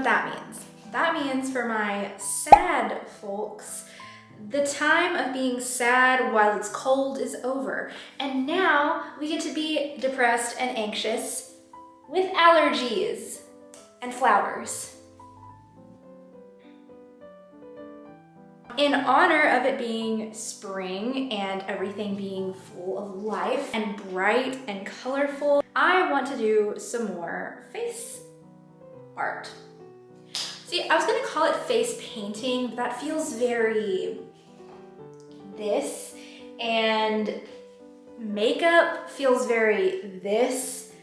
what that means. That means for my sad folks, the time of being sad while it's cold is over. And now we get to be depressed and anxious with allergies and flowers. In honor of it being spring and everything being full of life and bright and colorful, I want to do some more face art. See, I was gonna call it face painting, but that feels very this, and makeup feels very this,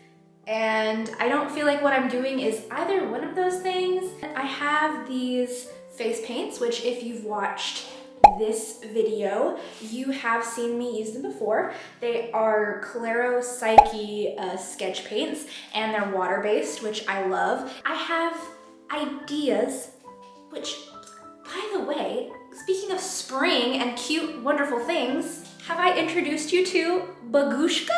and I don't feel like what I'm doing is either one of those things. I have these face paints, which if you've watched this video, you have seen me use them before. They are Claro Psyche sketch paints, and they're water-based, which I love. I have ideas, which, by the way, speaking of spring and cute, wonderful things, have I introduced you to Bagushka?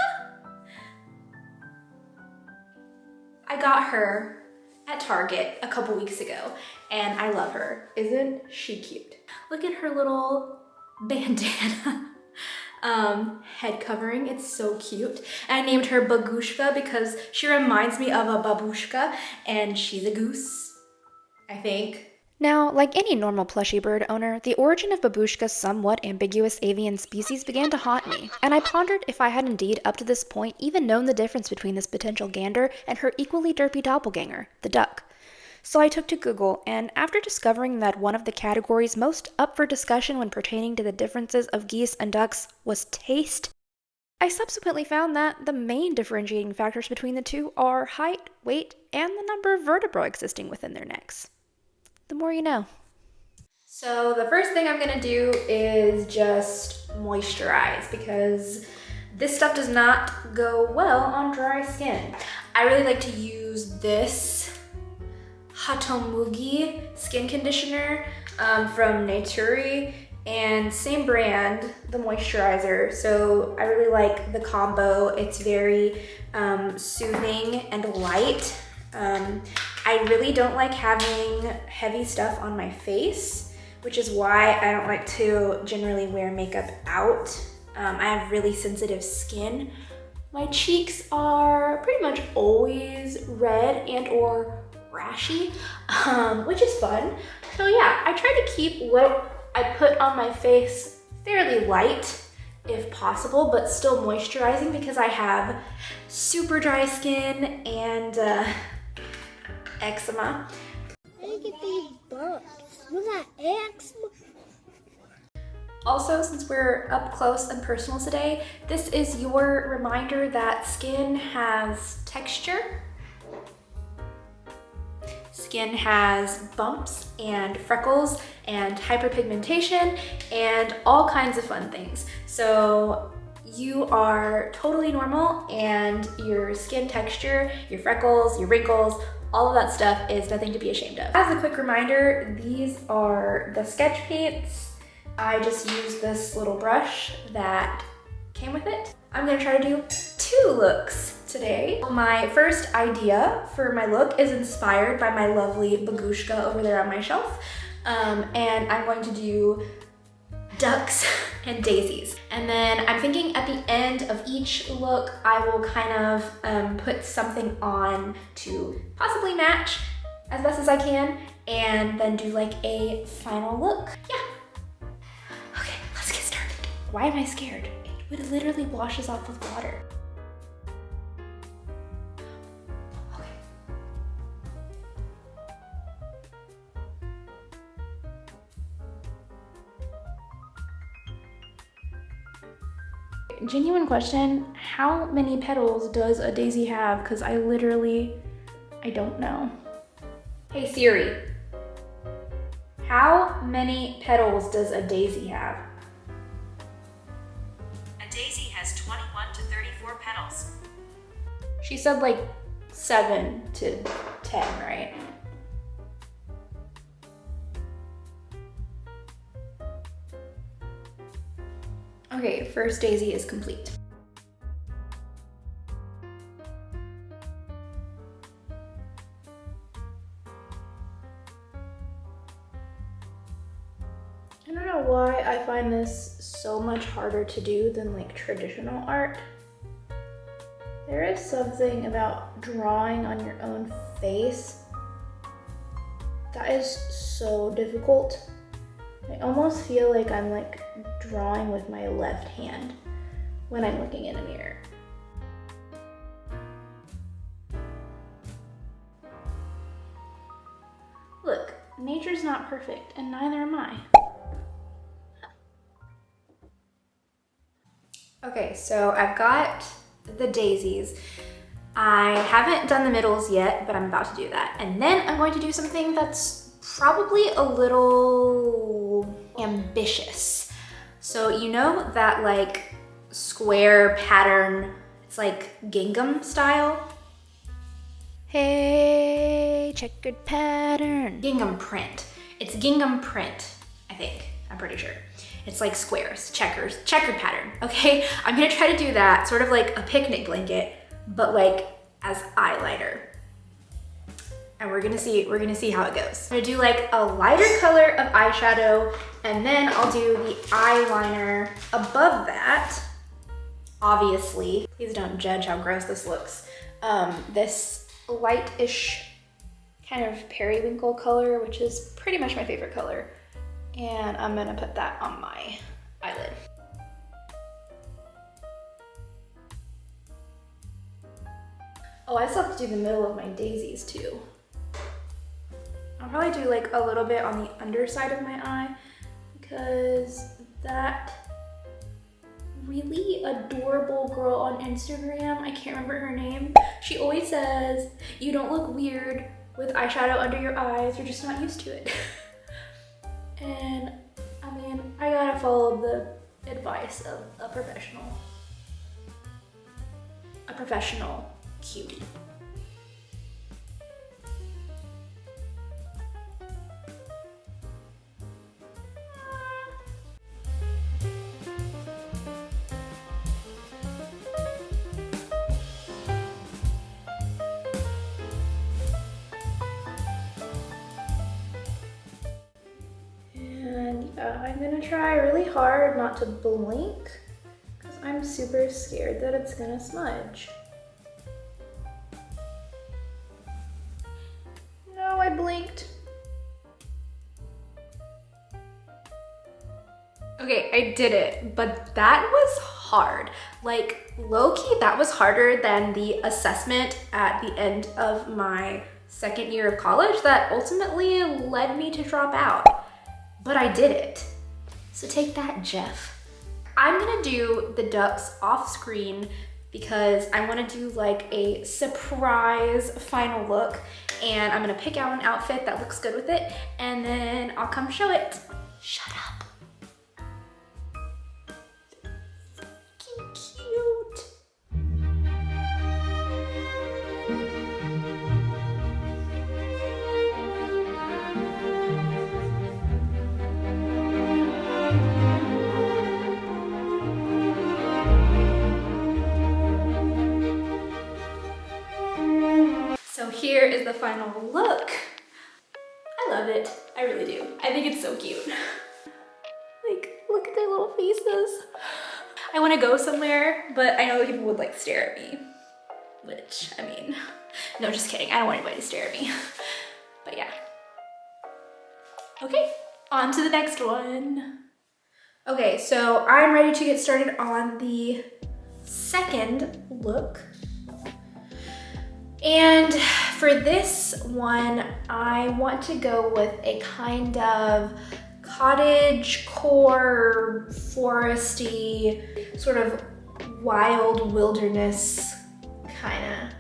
I got her at Target a couple weeks ago, and I love her. Isn't she cute? Look at her little bandana head covering. It's so cute. And I named her Bagushka because she reminds me of a babushka, and she's a goose, I think. Now, like any normal plushy bird owner, the origin of babushka's somewhat ambiguous avian species began to haunt me, and I pondered if I had indeed up to this point even known the difference between this potential gander and her equally derpy doppelganger, the duck. So I took to Google, and after discovering that one of the categories most up for discussion when pertaining to the differences of geese and ducks was taste, I subsequently found that the main differentiating factors between the two are height, weight, and the number of vertebrae existing within their necks. The more you know. So the first thing I'm gonna do is just moisturize, because this stuff does not go well on dry skin. I really like to use this Hatomugi skin conditioner from Natura, and same brand, the moisturizer. So I really like the combo. It's very soothing and light. I really don't like having heavy stuff on my face, which is why I don't like to generally wear makeup out. I have really sensitive skin. My cheeks are pretty much always red and or rashy, which is fun. So yeah, I try to keep what I put on my face fairly light if possible, but still moisturizing, because I have super dry skin and eczema. Look at these bumps. Look at eczema. Also, since we're up close and personal today, this is your reminder that skin has texture. Skin has bumps and freckles and hyperpigmentation and all kinds of fun things. So you are totally normal, and your skin texture, your freckles, your wrinkles, all of that stuff is nothing to be ashamed of. As a quick reminder, these are the sketch paints. I just used this little brush that came with it. I'm gonna try to do 2 looks today. My first idea for my look is inspired by my lovely Bagushka over there on my shelf. And I'm going to do ducks and daisies. And then I'm thinking at the end of each look, I will kind of put something on to possibly match as best as I can, and then do like a final look. Yeah. Okay, let's get started. Why am I scared? It literally washes off with water. Genuine question, how many petals does a daisy have? Because I don't know. Hey Siri, how many petals does a daisy have? A daisy has 21 to 34 petals. She said like 7 to 10, right? Okay, first daisy is complete. I don't know why I find this so much harder to do than like traditional art. There is something about drawing on your own face that is so difficult. I almost feel like I'm like drawing with my left hand when I'm looking in a mirror. Look, nature's not perfect, and neither am I. Okay, so I've got the daisies. I haven't done the middles yet, but I'm about to do that. And then I'm going to do something that's probably a little ambitious. So you know that like square pattern, it's like gingham style? Hey, checkered pattern. Gingham print. It's gingham print, I think. I'm pretty sure. It's like squares, checkered pattern, okay? I'm gonna try to do that, sort of like a picnic blanket, but like as eyeliner. And we're gonna see how it goes. I'm gonna do like a lighter color of eyeshadow, and then I'll do the eyeliner above that. Obviously, please don't judge how gross this looks. This light-ish kind of periwinkle color, which is pretty much my favorite color. And I'm gonna put that on my eyelid. Oh, I still have to do the middle of my daisies too. I'll probably do like a little bit on the underside of my eye because that really adorable girl on Instagram, I can't remember her name, she always says, you don't look weird with eyeshadow under your eyes, you're just not used to it. And I mean, I gotta follow the advice of a professional cutie. I'm gonna try really hard not to blink because I'm super scared that it's gonna smudge. No, I blinked. Okay, I did it, but that was hard. Like, low-key, that was harder than the assessment at the end of my second year of college that ultimately led me to drop out. But I did it. So take that, Jeff. I'm gonna do the ducks off screen because I wanna do like a surprise final look, and I'm gonna pick out an outfit that looks good with it, and then I'll come show it. Shut up. Freaking cute. So here is the final look. I love it. I really do. I think it's so cute. Like, look at their little faces. I want to go somewhere, but I know that people would like stare at me. Which, I mean, no, just kidding. I don't want anybody to stare at me. But yeah. Okay, on to the next one. Okay, so I'm ready to get started on the second look. And for this one, I want to go with a kind of cottage core, foresty, sort of wild wilderness kind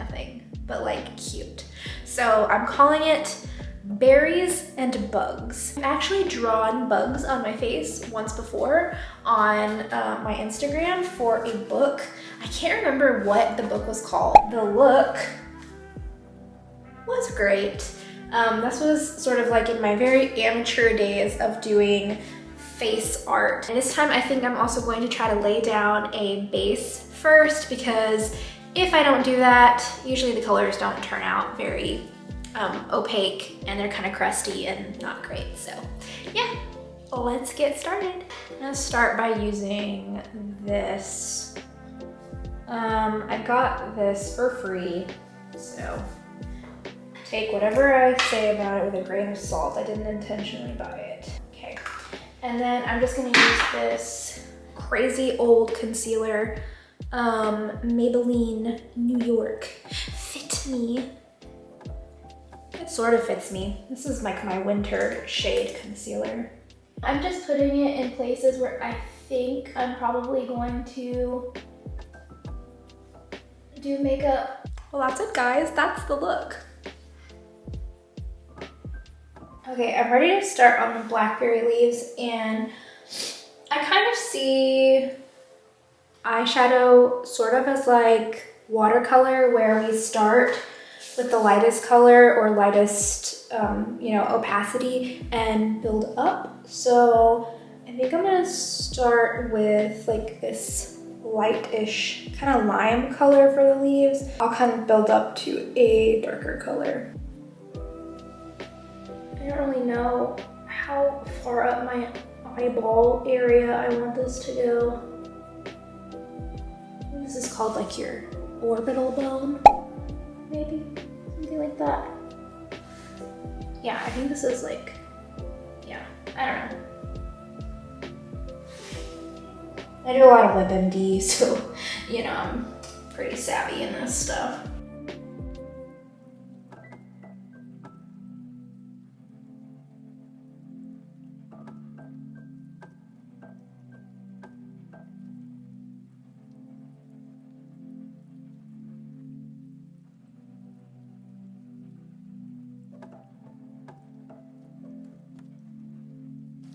of thing, but like cute. So I'm calling it Berries and Bugs. I've actually drawn bugs on my face once before on my Instagram for a book. I can't remember what the book was called. The look was great. This was sort of like in my very amateur days of doing face art. And this time I think I'm also going to try to lay down a base first, because if I don't do that, usually the colors don't turn out very opaque and they're kind of crusty and not great. So yeah, let's get started. I'm gonna start by using this. I got this for free, so take whatever I say about it with a grain of salt. I didn't intentionally buy it. Okay, and then I'm just gonna use this crazy old concealer, Maybelline New York Fit Me. It sort of fits me. This is like my winter shade concealer. I'm just putting it in places where I think I'm probably going to do makeup. Well, that's it, guys. That's the look. Okay, I'm ready to start on the blackberry leaves, and I kind of see eyeshadow sort of as like watercolor, where we start with the lightest color or lightest, opacity and build up. So I think I'm gonna start with like this lightish kind of lime color for the leaves. I'll kind of build up to a darker color. I don't really know how far up my eyeball area I want this to go. This is called like your orbital bone, maybe, something like that. Yeah, I think this is like, yeah, I don't know. I do a lot of WebMD, so, I'm pretty savvy in this stuff.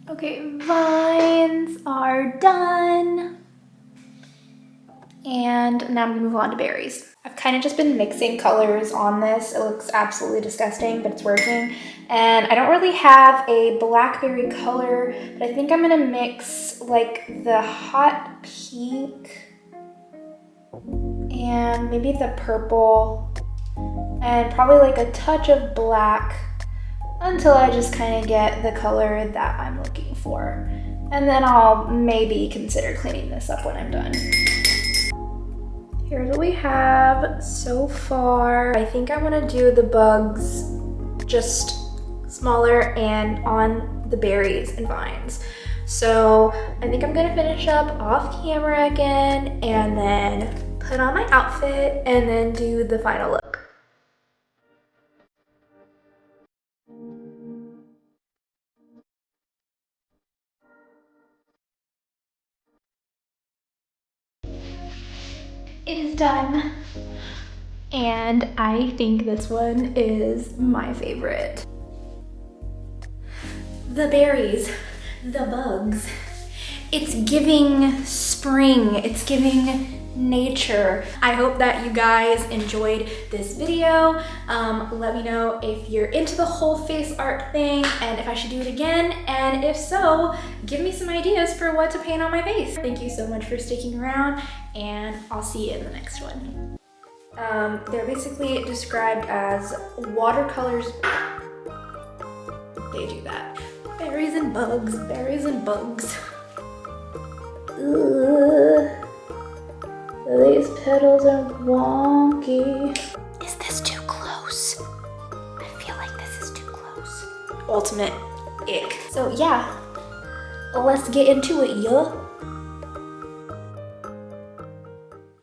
Okay, vines are done. And now I'm gonna move on to berries. I've kind of just been mixing colors on this. It looks absolutely disgusting, but it's working. And I don't really have a blackberry color, but I think I'm gonna mix like the hot pink and maybe the purple and probably like a touch of black until I just kind of get the color that I'm looking for. And then I'll maybe consider cleaning this up when I'm done. Here's what we have so far. I think I want to do the bugs just smaller and on the berries and vines. So I think I'm gonna finish up off camera again and then put on my outfit and then do the final look. It is done. And I think this one is my favorite. The berries, the bugs. It's giving spring, it's giving nature. I hope that you guys enjoyed this video. Let me know if you're into the whole face art thing and if I should do it again. And if so, give me some ideas for what to paint on my face. Thank you so much for sticking around and I'll see you in the next one. They're basically described as watercolors. They do that. Berries and bugs, berries and bugs. Ugh. These petals are wonky. Is this too close? I feel like this is too close. Ultimate ick. So yeah, let's get into it, yeah.